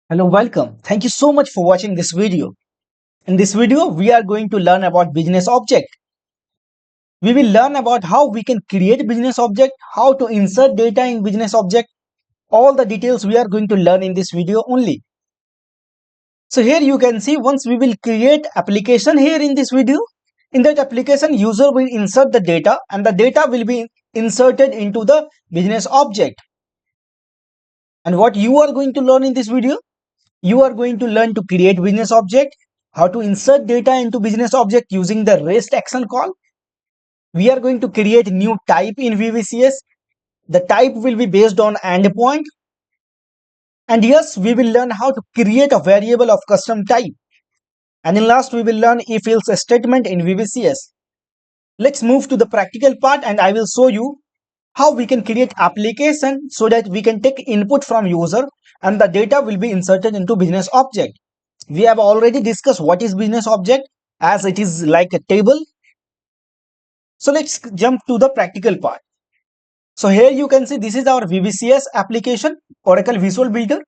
Hello, welcome. Thank you so much for watching this video. In this video, we are going to learn about business object. We will learn about how we can create business object, how to insert data in business object. All the details we are going to learn in this video only. So here you can see once we will create application here in this video. In that application, user will insert the data and the data will be inserted into the business object. And what you are going to learn in this video? You are going to learn to create business object, how to insert data into business object using the REST action call. We are going to create new type in VBCS. The type will be based on endpoint. And yes, we will learn how to create a variable of custom type. And in last, we will learn if-else statement in VBCS. Let's move to the practical part and I will show you how we can create application so that we can take input from user and the data will be inserted into business object. We have already discussed what is business object as it is like a table. So let's jump to the practical part. So here you can see this is our VBCS application, Oracle Visual Builder.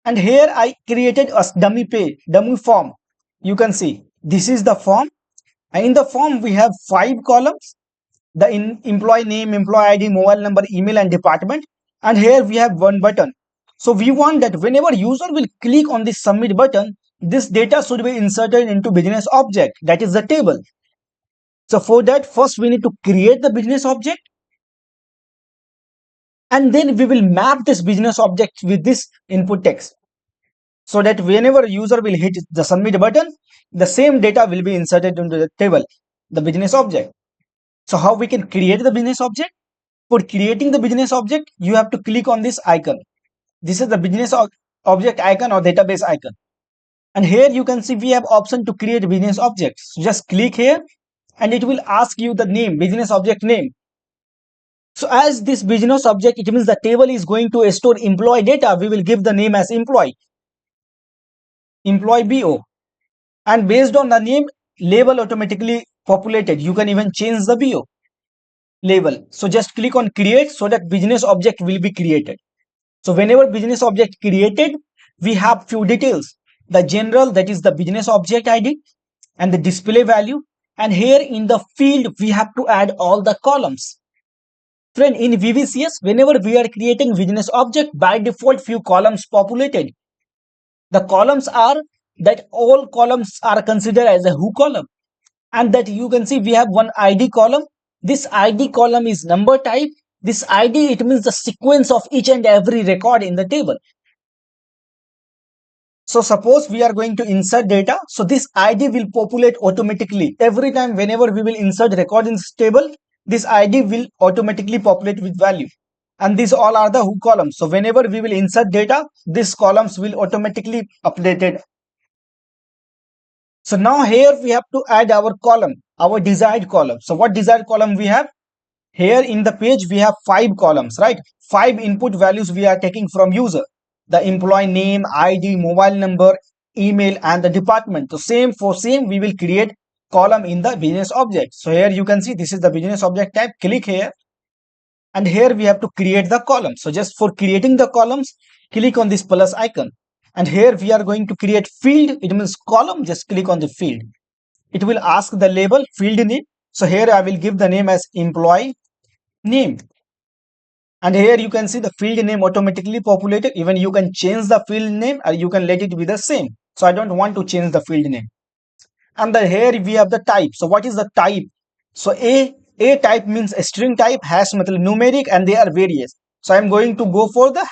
And here I created a dummy page, dummy form. You can see this is the form. And in the form we have 5 columns. The employee name, employee ID, mobile number, email and department. And here we have one button. So we want that whenever user will click on this submit button, this data should be inserted into business object, that is the table. So for that, first we need to create the business object and then we will map this business object with this input text so that whenever user will hit the submit button, the same data will be inserted into the table, the business object. So how we can create the business object? For creating the business object, you have to click on this icon. This is the business object icon or database icon. And here you can see we have option to create business objects. So just click here and it will ask you the name, business object name. So as this business object, it means the table is going to store employee data. We will give the name as employee BO. And based on the name, label automatically populated. You can even change the BO label. So just click on create so that business object will be created. So whenever business object created, we have few details. The general, that is the business object ID and the display value. And here in the field, we have to add all the columns. Friend, in VBCS, whenever we are creating business object, by default, few columns populated. The columns are that all columns are considered as a who column. And that you can see we have one ID column. This ID column is number type. This ID, it means the sequence of each and every record in the table. So suppose we are going to insert data. So this ID will populate automatically. Every time whenever we will insert record in this table, this ID will automatically populate with value. And these all are the who columns. So whenever we will insert data, these columns will automatically updated. So now here we have to add our column, our desired column. So what desired column we have? Here in the page we have 5 columns, right? 5 input values we are taking from user. The employee name, ID, mobile number, email and the department. So same we will create column in the business object. So here you can see this is the business object type. Click here and here we have to create the column. So just for creating the columns, click on this plus icon. And here we are going to create field. It means column. Just click on the field. It will ask the label field name. So here I will give the name as employee name. And here you can see the field name automatically populated. Even you can change the field name or you can let it be the same. So I don't want to change the field name. And here we have the type. So what is the type? So a type means a string type, hash matlab numeric and they are various. So I'm going to go for the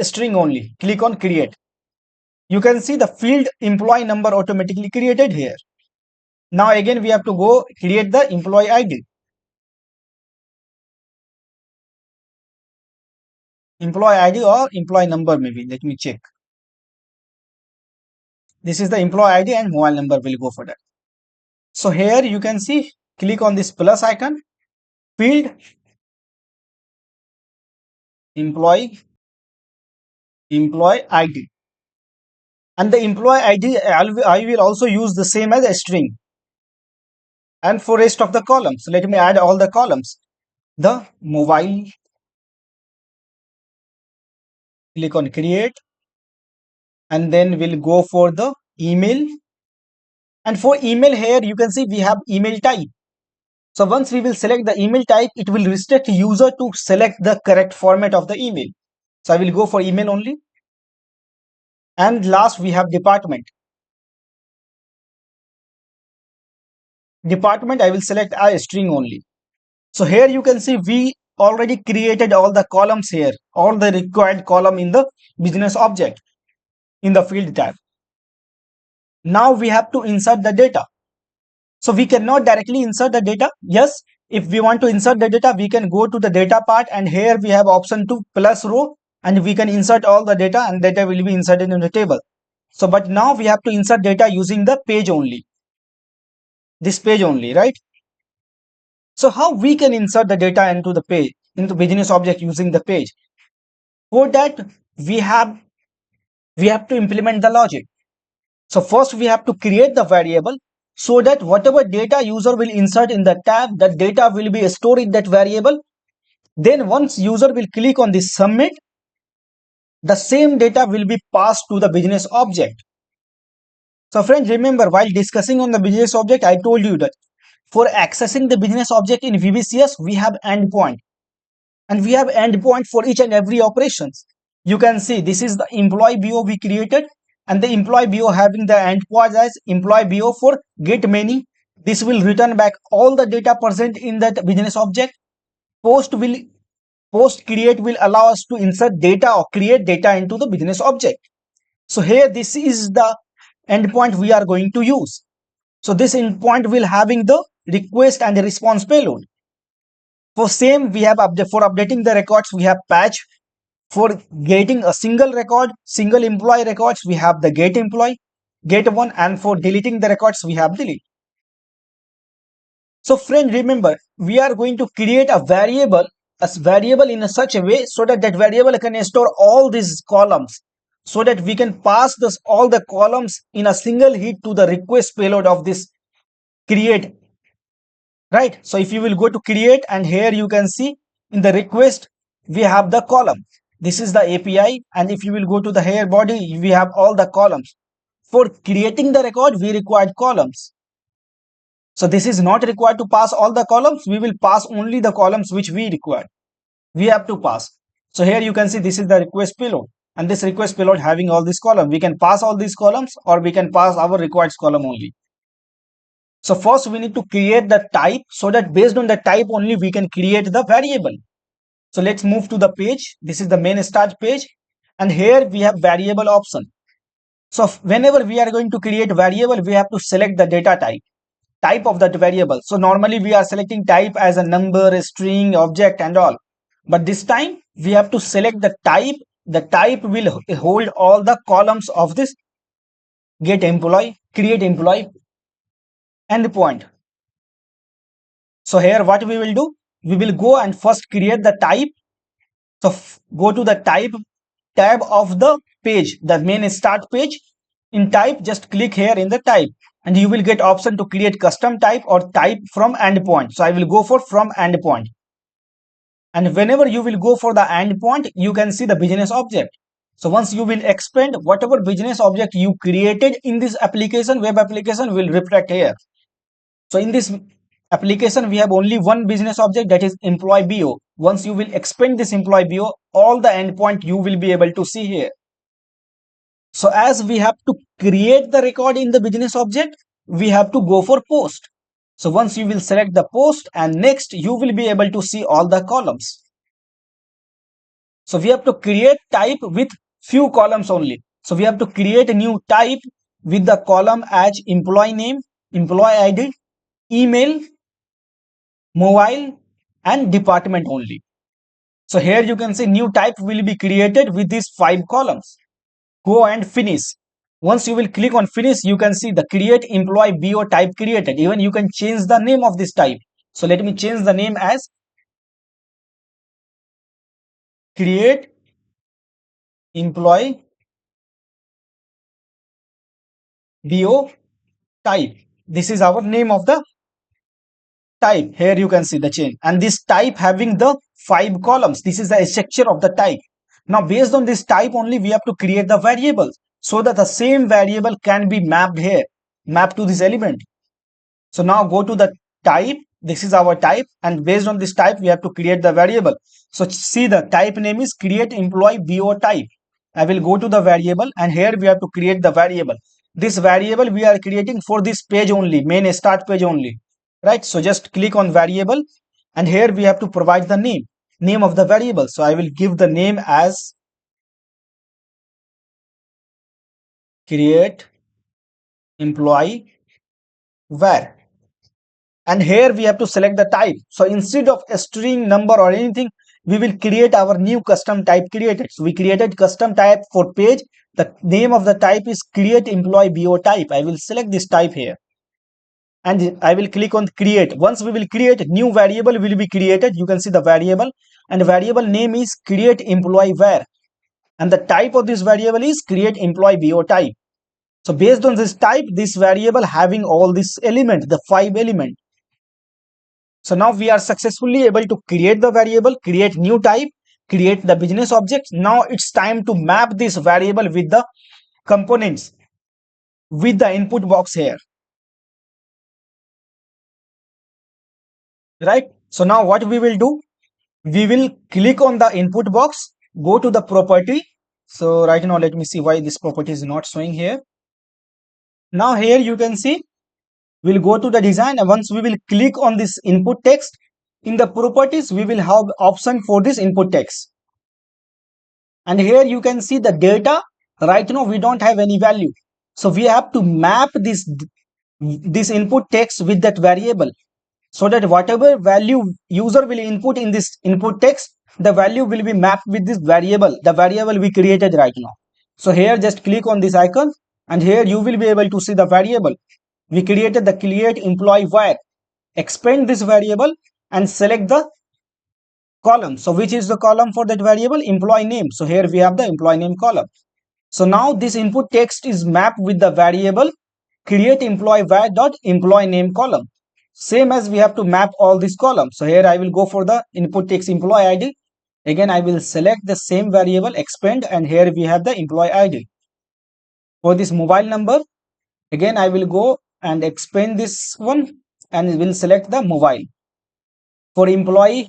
string only. Click on create. You can see the field employee number automatically created here. Now again we have to go create the employee ID. Employee ID or employee number maybe. Let me check. This is the employee ID and mobile number will go for that. So here you can see, click on this plus icon, field, employee ID. And the employee ID, I will also use the same as a string. And for rest of the columns, let me add all the columns. The mobile, click on create. and then we'll go for the email. And for email here, you can see we have email type. So once we will select the email type, it will restrict user to select the correct format of the email. So I will go for email only. And last we have department. Department, I will select a string only. So here you can see we already created all the columns here, all the required column in the business object in the field tab. Now we have to insert the data. So we cannot directly insert the data. Yes, if we want to insert the data, we can go to the data part, and here we have option to plus row, and we can insert all the data, and data will be inserted in the table. So but now we have to insert data using the page only. This page only, right? So how we can insert the data into the page, into business object using the page? For that, we have to implement the logic. So first we have to create the variable so that whatever data user will insert in the tab, that data will be stored in that variable. Then once user will click on this submit, the same data will be passed to the business object. So friends, remember, while discussing on the business object, I told you that for accessing the business object in VBCS, we have endpoint, and we have endpoint for each and every operations. You can see this is the employee BO we created, and the employee BO having the endpoint as employee BO for get many. This will return back all the data present in that business object. Post create will allow us to insert data or create data into the business object. So here this is the endpoint we are going to use. So this endpoint will having the request and the response payload. For same, we have for updating the records, we have patch. For getting a single record, single employee records, we have the get employee, get one, and for deleting the records, we have delete. So friend, remember, we are going to create a variable in such a way so that that variable can store all these columns, so that we can pass this all the columns in a single hit to the request payload of this create. Right? So if you will go to create, and here you can see in the request, we have the column. This is the API, and if you will go to the here body, we have all the columns. For creating the record, we required columns. So this is not required to pass all the columns. We will pass only the columns which we require. We have to pass. So here you can see this is the request payload, and this request payload having all these columns. We can pass all these columns, or we can pass our required column only. So first we need to create the type, so that based on the type only we can create the variable. So let's move to the page. This is the main start page, and here we have variable option. So whenever we are going to create variable, we have to select the data type of that variable. So normally we are selecting type as a number, a string, object, and all. But this time we have to select the type. The type will hold all the columns of this get employee, create employee, endpoint. So here what we will do, we will go and first create the type. So go to the type tab of the page, the main start page. In type, just click here in the type, and you will get option to create custom type or type from endpoint. So I will go for from endpoint. And whenever you will go for the endpoint, you can see the business object. So once you will expand, whatever business object you created in this application, web application will reflect here. So in this application, we have only one business object, that is employee BO. Once you will expand this employee BO, all the endpoint you will be able to see here. So as we have to create the record in the business object, we have to go for post. So once you will select the post, and next you will be able to see all the columns. So we have to create type with few columns only. So we have to create a new type with the column as employee name, employee ID, email, mobile, and department only. So here you can see new type will be created with these 5 columns. Go and finish. Once you will click on finish, you can see the create employee BO type created. Even you can change the name of this type. So let me change the name as create employee BO type. This is our name of the type. Here you can see the change, and this type having the 5 columns. This is the structure of the type. Now based on this type only, we have to create the variables. so that the same variable can be mapped here, mapped to this element. So now go to the type. This is our type, and based on this type, we have to create the variable. So see, the type name is create employee BO type. I will go to the variable, and here we have to create the variable. This variable we are creating for this page only, main start page only, right? So just click on variable, and here we have to provide the name of the variable. So I will give the name as create employee var, and here we have to select the type. So instead of a string, number or anything, we will create our new custom type created. So we created custom type for page. The name of the type is create employee BO type. I will select this type here, and I will click on create. Once we will create, new variable will be created. You can see the variable, and the variable name is create employee var, and the type of this variable is create employee BO type. So based on this type, this variable having all this element, the 5 element. So now we are successfully able to create the variable, create new type, create the business object. Now it's time to map this variable with the components, with the input box here, right? So now what we will do, we will click on the input box, go to the property. So right now, let me see why this property is not showing here. Now here you can see, we'll go to the design, and once we will click on this input text, in the properties, we will have option for this input text. And here you can see the data. Right now we don't have any value, so we have to map this input text with that variable, so that whatever value user will input in this input text, the value will be mapped with this variable, the variable we created right now. So here just click on this icon, and here you will be able to see the variable we created, the create employee var. Expand this variable and select the column. So which is the column for that variable? Employee name. So here we have the employee name column. So now this input text is mapped with the variable create employee var dot employee name column. Same as we have to map all these columns. So here I will go for the input text employee ID. Again, I will select the same variable, expand, and here we have the employee ID. For this mobile number, again I will go and expand this one, and will select the mobile. For employee,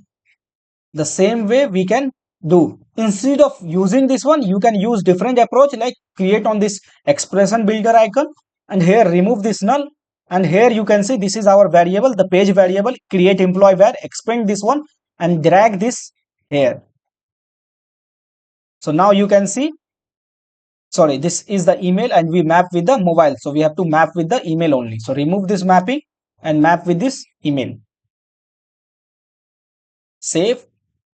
the same way we can do. Instead of using this one, you can use different approach, like create on this expression builder icon, and here remove this null, and here you can see this is our variable, the page variable create employee var. Expand this one and drag this here. So now you can see, sorry, this is the email, and we map with the mobile, so we have to map with the email only. So remove this mapping and map with this email. Save.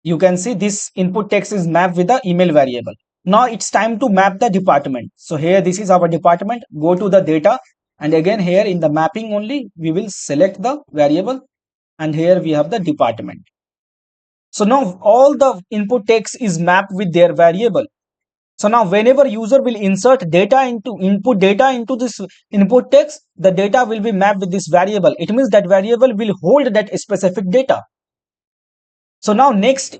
You can see this input text is mapped with the email variable. Now it's time to map the department. So here this is our department. Go to the data, and again here in the mapping only, we will select the variable, and here we have the department. So now all the input text is mapped with their variable. So now whenever user will insert data into input data into this input text, the data will be mapped with this variable. It means that variable will hold that specific data. So now next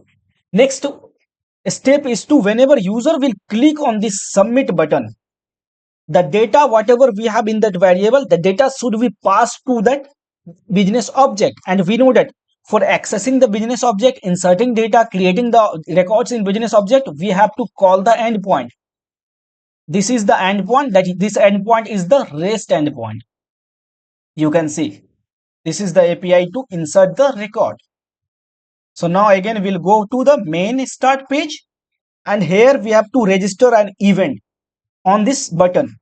step is to, whenever user will click on this submit button, the data whatever we have in that variable, the data should be passed to that business object. And we know that for accessing the business object, inserting data, creating the records in business object, we have to call the endpoint. This is the endpoint, that this endpoint is the REST endpoint. You can see this is the API to insert the record. So now again we'll go to the main start page, and here we have to register an event on this button.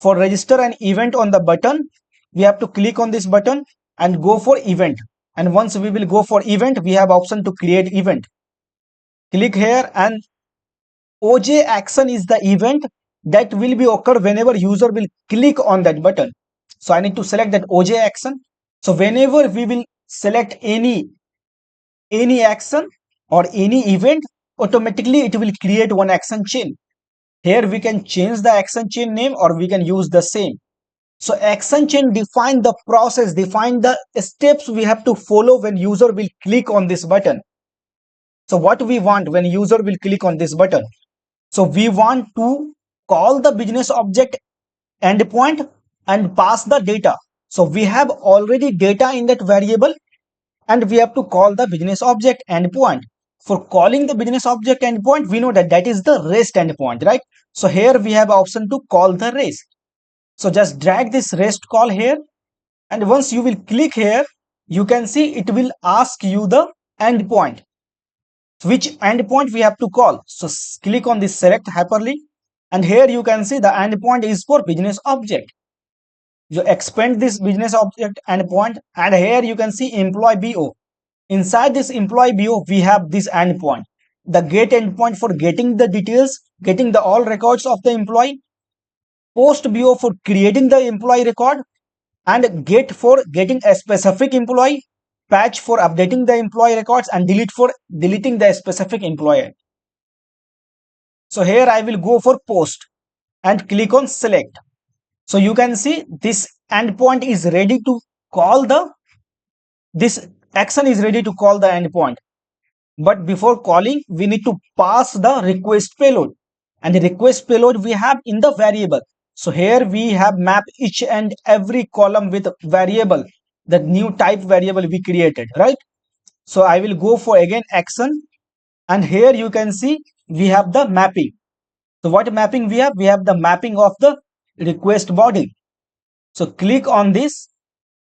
For register an event on the button, we have to click on this button and go for event. And once we will go for event, we have option to create event. Click here, and OJ action is the event that will be occur whenever user will click on that button. So I need to select that OJ action. So whenever we will select any action or any event, automatically it will create one action chain. Here we can change the action chain name, or we can use the same. So action chain define the process, define the steps we have to follow when user will click on this button. So what we want when user will click on this button? So we want to call the business object endpoint and pass the data. So we have already data in that variable and we have to call the business object endpoint. For calling the business object endpoint, we know that that is the REST endpoint, right? So here we have option to call the REST. So just drag this REST call here, and once you will click here, you can see it will ask you the endpoint. Which endpoint we have to call? So click on this select hyperlink, and here you can see the endpoint is for business object. You expand this business object endpoint, and here you can see employee BO. Inside this employee BO, we have this endpoint. The get endpoint for getting the details, getting the all records of the employee. Post BO for creating the employee record, and get for getting a specific employee. Patch for updating the employee records, and delete for deleting the specific employee. So here I will go for post and click on select. So you can see this endpoint is ready to call the, this action is ready to call the endpoint. But before calling, we need to pass the request payload, and the request payload we have in the variable. So here we have mapped each and every column with variable, the new type variable we created, right? So I will go for again action, and here you can see we have the mapping. So what mapping we have? We have the mapping of the request body. So click on this,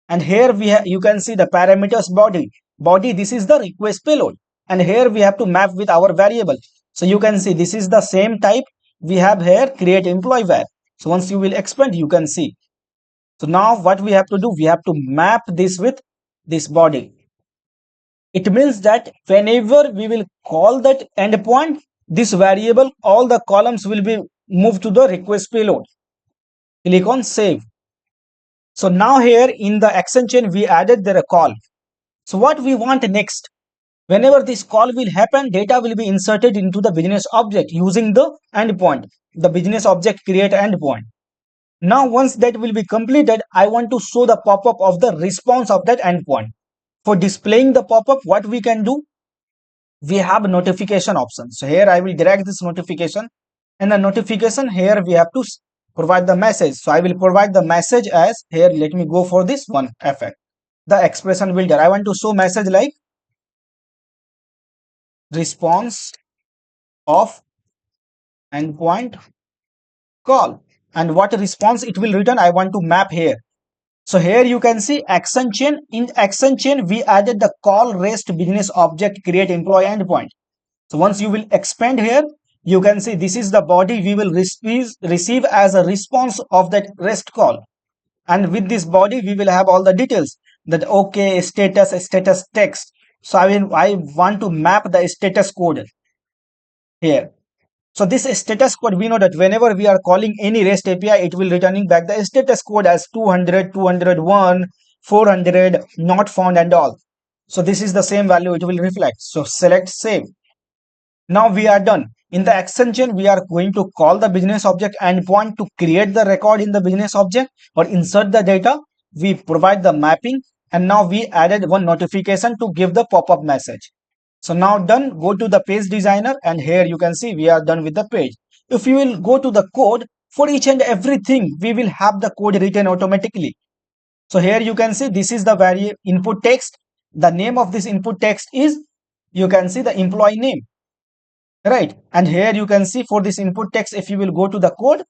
and here we have, you can see the parameters body. This is the request payload, and here we have to map with our variable. So you can see this is the same type we have here, create employee var. So once you will expand, you can see. So now what we have to do, we have to map this with this body. It means that whenever we will call that endpoint, this variable, all the columns will be moved to the request payload. Click on save. So now here in the action chain, we added the call. So what we want next? Whenever this call will happen, data will be inserted into the business object using the endpoint, the business object create endpoint. Now once that will be completed, I want to show the pop-up of the response of that endpoint. For displaying the pop-up, what we can do? We have a notification option. So here I will drag this notification, and the notification here we have to provide the message. So I will provide the message as, here let me go for this one effect, the expression builder. I want to show message like response of endpoint call, and what response it will return I want to map here. So here you can see action chain. In action chain we added the call REST business object create employee endpoint. So once you will expand here, you can see this is the body we will receive as a response of that REST call, and with this body we will have all the details, that okay status text. So I want to map the status code here. So this status code, we know that whenever we are calling any REST API, it will returning back the status code as 200, 201, 400, not found and all. So this is the same value it will reflect. So select save. Now we are done. In the action chain, we are going to call the business object endpoint to create the record in the business object or insert the data. We provide the mapping, and now we added one notification to give the pop-up message. So now done, go to the page designer, and here you can see we are done with the page. If you will go to the code, for each and everything, we will have the code written automatically. So here you can see this is the variable input text. The name of this input text is, you can see the employee name, right? And here you can see for this input text, if you will go to the code,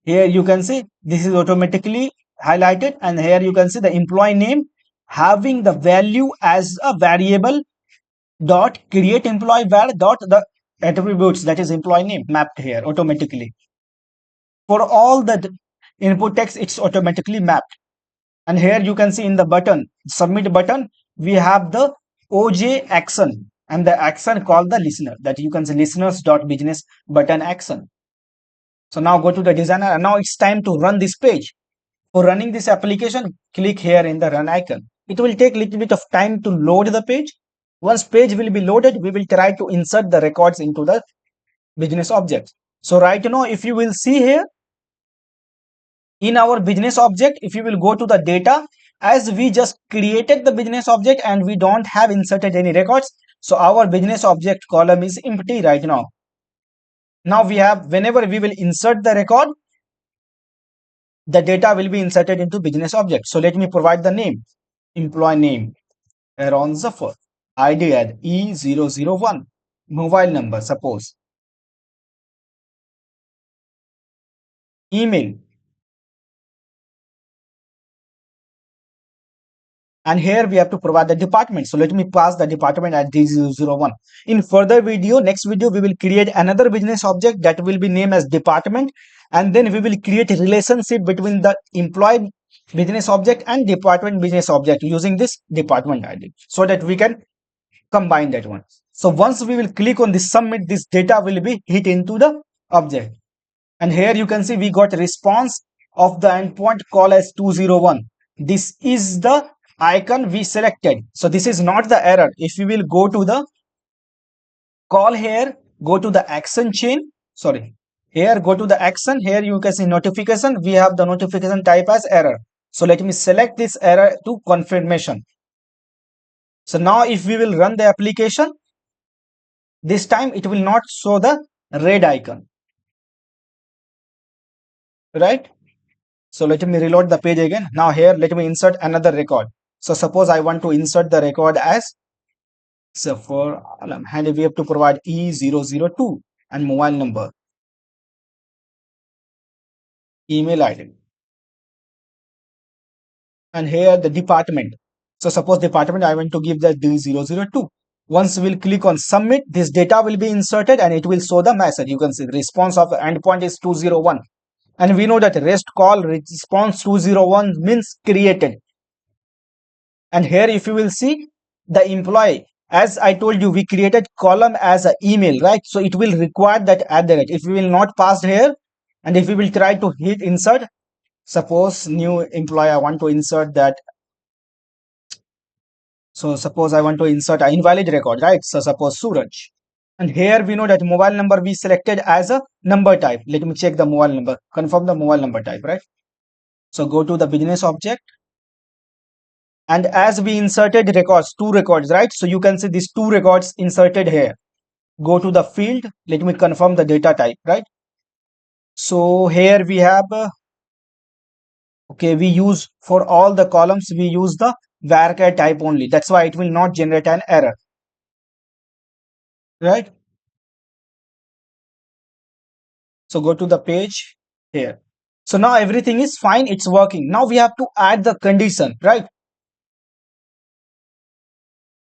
here you can see this is automatically highlighted, and here you can see the employee name having the value as a variable dot create employee var dot the attributes, that is employee name, mapped here automatically. For all the input text, it's automatically mapped. And here you can see in the button, submit button, we have the OJ action, and the action called the listener, that you can see listeners dot business button action. So now go to the designer, and now it's time to run this page. For running this application, click here in the run icon. It will take a little bit of time to load the page. Once page will be loaded, we will try to insert the records into the business object. So right now, if you will see here in our business object, if you will go to the data, as we just created the business object and we don't have inserted any records, so our business object column is empty right now. Now we have, whenever we will insert the record, the data will be inserted into business object. So let me provide the name, employee name, Aaron Zafar, ID at E001, mobile number, suppose, email, and here we have to provide the department. So let me pass the department at D001. In further video, next video, we will create another business object that will be named as department, and then we will create a relationship between the employee business object and department business object using this department ID, so that we can combine that one. So once we will click on this submit, this data will be hit into the object. And here you can see we got response of the endpoint call as 201. This is the icon we selected. So this is not the error. If we will go to the call here, go to the action chain. Sorry. Here go to the action. Here you can see notification. We have the notification type as error. So let me select this error to confirmation. So now if we will run the application, this time it will not show the red icon. Right? So let me reload the page again. Now here, let me insert another record. So suppose I want to insert the record as, so for alarm, and we have to provide E002 and mobile number, email ID, and here the department. So suppose department, I want to give the D002. Once we'll click on submit, this data will be inserted and it will show the message. You can see the response of the endpoint is 201. And we know that REST call response 201 means created. And here if you will see the employee, as I told you, we created column as an email, right? So it will require that at the rate. If we will not pass here, and if we will try to hit insert, suppose new employee, I want to insert that. So suppose I want to insert an invalid record, right? So suppose Suraj. And here we know that mobile number we selected as a number type. Let me check the mobile number, confirm the mobile number type, right? So go to the business object. And as we inserted records, two records, right? So you can see these two records inserted here. Go to the field. Let me confirm the data type, right? So here we have, okay, we use for all the columns, we use the varchar type only. That's why it will not generate an error, right? So go to the page here. So now everything is fine. It's working. Now we have to add the condition, right?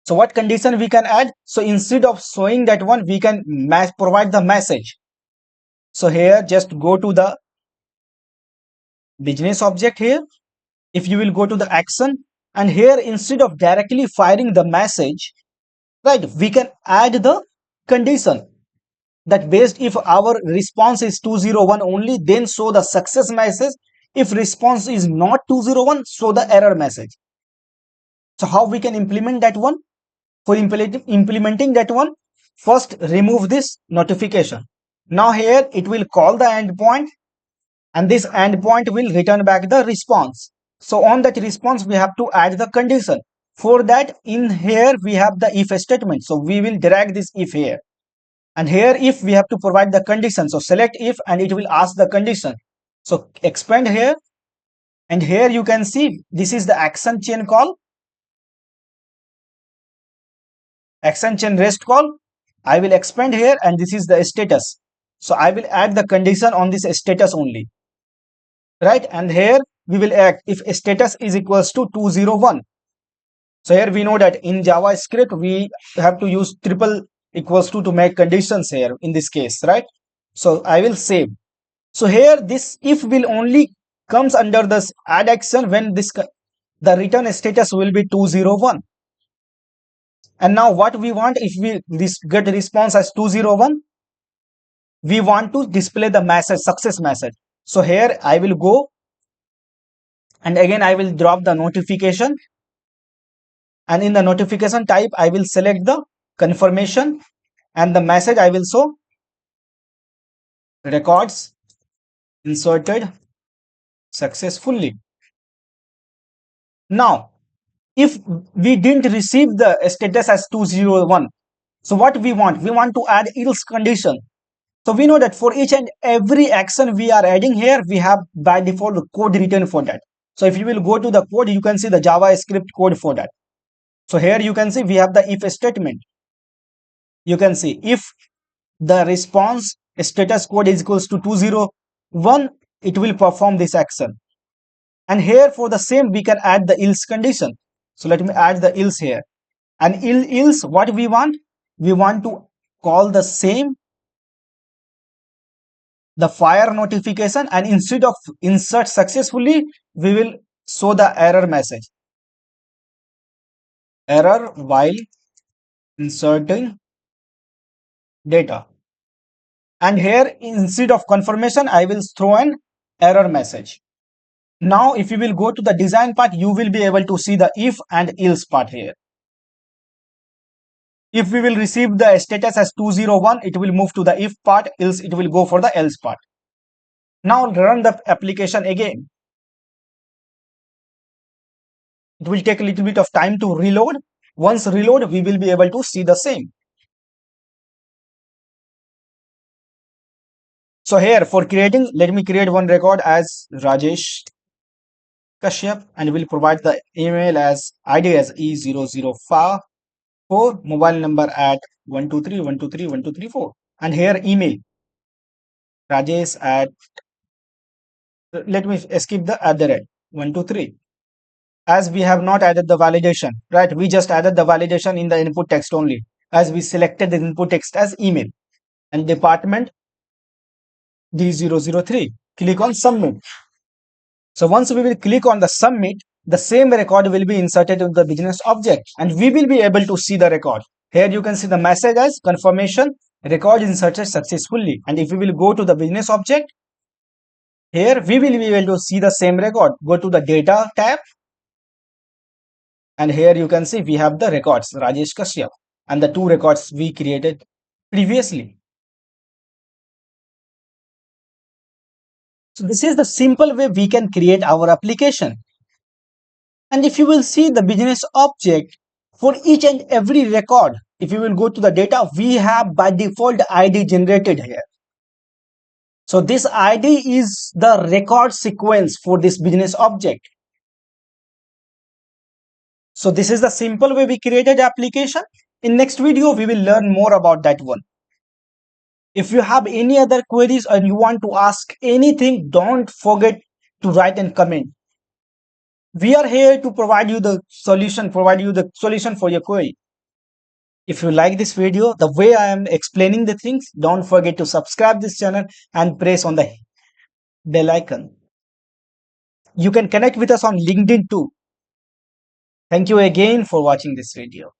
So what condition we can add? So instead of showing that one, we can provide the message. So here, just go to the business object here. If you will go to the action, and here instead of directly firing the message, right, we can add the condition that based if our response is 201 only, then show the success message. If response is not 201, show the error message. So how we can implement that one? For implementing that one, first remove this notification. Now here it will call the endpoint, and this endpoint will return back the response. So on that response, we have to add the condition. For that, in here we have the if statement. So we will drag this if here. And here if we have to provide the condition. So select if and it will ask the condition. So expand here. And here you can see this is the action chain call. Action chain REST call. I will expand here and this is the status. So I will add the condition on this status only. Right? And here we will add if status is equals to 201. So here we know that in JavaScript, we have to use triple equals to make conditions here in this case, right? So I will save. So here this if will only comes under this add action when this the return status will be 201. And now what we want, if we get a response as 201, we want to display the message, success message. So here I will go and again I will drop the notification. And in the notification type, I will select the confirmation and the message I will show records inserted successfully. Now, if we didn't receive the status as 201, so what we want? We want to add else condition. So we know that for each and every action we are adding here, we have by default the code written for that. So if you will go to the code, you can see the JavaScript code for that. So here you can see we have the if statement. You can see if the response status code is equals to 201, it will perform this action. And here for the same, we can add the else condition. So let me add the else here. And else what we want? We want to call the same the fire notification, and instead of insert successfully, we will show the error message. Error while inserting data. And here instead of confirmation, I will throw an error message. Now if you will go to the design part, you will be able to see the if and else part here. If we will receive the status as 201, it will move to the if part, else it will go for the else part. Now run the application again. It will take a little bit of time to reload. Once reload, we will be able to see the same. So here for creating, let me create one record as Rajesh Kashyap, and will provide the email as ID as E005, mobile number at 123.123.123.4, and here email Rajesh at, let me skip the at the rate 123, as we have not added the validation, right? We just added the validation in the input text only, as we selected the input text as email, and department D003. Click on submit. So once we will click on the submit, the same record will be inserted in the business object, and we will be able to see the record. Here you can see the message as confirmation, record inserted successfully. And if we will go to the business object, here we will be able to see the same record. Go to the data tab, and here you can see we have the records Rajesh Kashyap and the two records we created previously. So this is the simple way we can create our application. And if you will see the business object for each and every record, if you will go to the data, we have by default ID generated here. So this ID is the record sequence for this business object. So this is the simple way we created application. In next video, we will learn more about that one. If you have any other queries or you want to ask anything, don't forget to write and comment. We are here to provide you the solution for your query. If you like this video, the way I am explaining the things, don't forget to subscribe this channel and press on the bell icon. You can connect with us on LinkedIn too. Thank you again for watching this video.